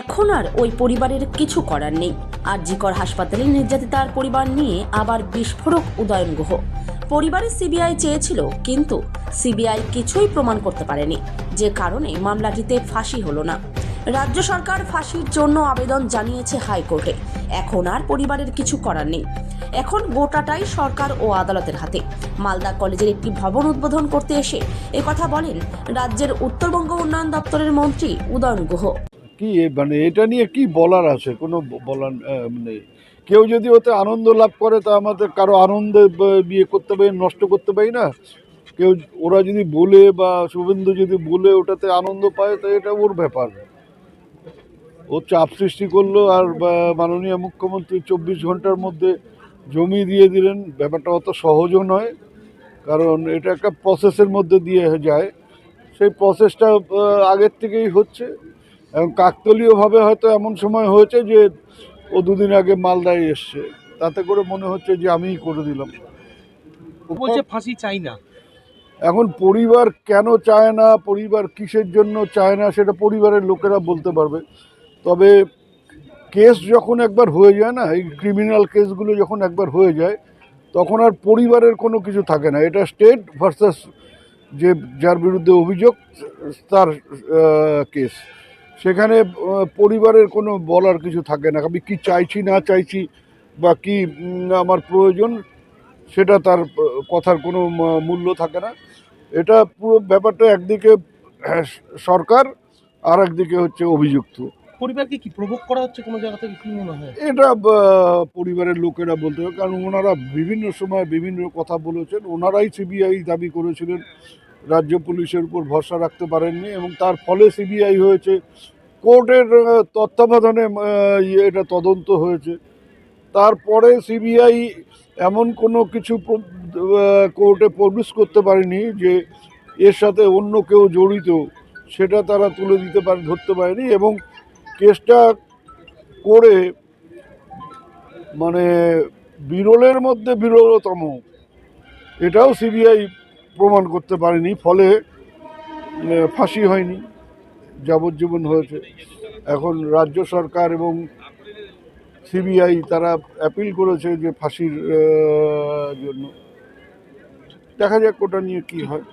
এখন আর ওই পরিবারের কিছু করার নেই। আরজিকর হাসপাতালে নির্যাতিতার পরিবার নিয়ে আবার বিস্ফোরক উদয়ন গুহ। পরিবারের সিবিআই চেয়েছিল, কিন্তু সিবিআই কিছুই প্রমাণ করতে পারেনি, যে কারণে মামলাটিতে ফাঁসি হলো না। রাজ্য সরকার ফাঁসির জন্য আবেদন জানিয়েছে হাইকোর্টে। এখন আর পরিবারের কিছু করার নেই। এখন গোটাটাই সরকার ও আদালতের হাতে। মালদা কলেজের একটি ভবন উদ্বোধন করতে এসে একথা বলেন রাজ্যের উত্তরবঙ্গ উন্নয়ন দপ্তরের মন্ত্রী উদয়ন গুহ। কি মানে এটা নিয়ে কি বলার আছে? কোনো বলার মানে কেউ যদি ওতে আনন্দ লাভ করে তা আমাদের কারো আনন্দে বিয়ে করতে পারি, নষ্ট করতে পারি না। কেউ ওরা যদি বলে বা শুভেন্দু যদি বলে ওটাতে আনন্দ পায়, তো এটা ওর ব্যাপার। ও চাপ সৃষ্টি করলো আর মাননীয় মুখ্যমন্ত্রী 24 ঘন্টার মধ্যে জমি দিয়ে দিলেন। ব্যাপারটা অত সহজও নয়, কারণ এটা একটা প্রসেসের মধ্যে দিয়ে যায়। সেই প্রসেসটা আগের থেকেই হচ্ছে এবং কাকতালীয়ভাবে হয়তো এমন সময় হয়েছে যে ও দুদিন আগে মালদায় এসছে, তাতে করে মনে হচ্ছে যে আমিই করে দিলাম। বলছে ফাঁসি চাই না। এখন পরিবার কেন চায় না, পরিবার কিসের জন্য চায় না, সেটা পরিবারের লোকেরা বলতে পারবে। তবে কেস যখন একবার হয়ে যায় না, এই ক্রিমিনাল কেসগুলো যখন একবার হয়ে যায়, তখন আর পরিবারের কোনো কিছু থাকে না। এটা স্টেট ভার্সাস যে যার বিরুদ্ধে অভিযোগ তার কেস। সেখানে পরিবারের কোনো বলার কিছু থাকে না। আমি কি চাইছি না চাইছি বা কি আমার প্রয়োজন, সেটা তার কথার কোনো মূল্য থাকে না। এটা পুরো ব্যাপারটা একদিকে সরকার, আর একদিকে হচ্ছে অভিযুক্ত। পরিবারকে কি প্রভোগ করা হচ্ছে কোনো জায়গা থেকে, কি মনে হয়? এটা পরিবারের লোকেরা বলতে হবে, কারণ ওনারা বিভিন্ন সময় বিভিন্ন কথা বলেছেন। ওনারাই সিবিআই দাবি করেছিলেন, রাজ্য পুলিশের উপর ভরসা রাখতে পারেননি এবং তার ফলে সিবিআই হয়েছে। কোর্টের তত্ত্বাবধানে এটা তদন্ত হয়েছে। তারপরে সিবিআই এমন কোনো কিছু কোর্টে প্রডিউস করতে পারেনি যে এর সাথে অন্য কেউ জড়িত, সেটা তারা তুলে দিতে পারে, ধরতে পারেনি। এবং কেসটা করে মানে বিরলের মধ্যে বিরলতম, এটাও সিবিআই প্রমাণ করতে পারেনি। ফলে ফাঁসি হয়নি, যাবজ্জীবন হয়েছে। এখন রাজ্য সরকার এবং সিবিআই তারা অ্যাপিল করেছে যে ফাঁসির জন্য। দেখা যাক ওটা নিয়ে কি হয়।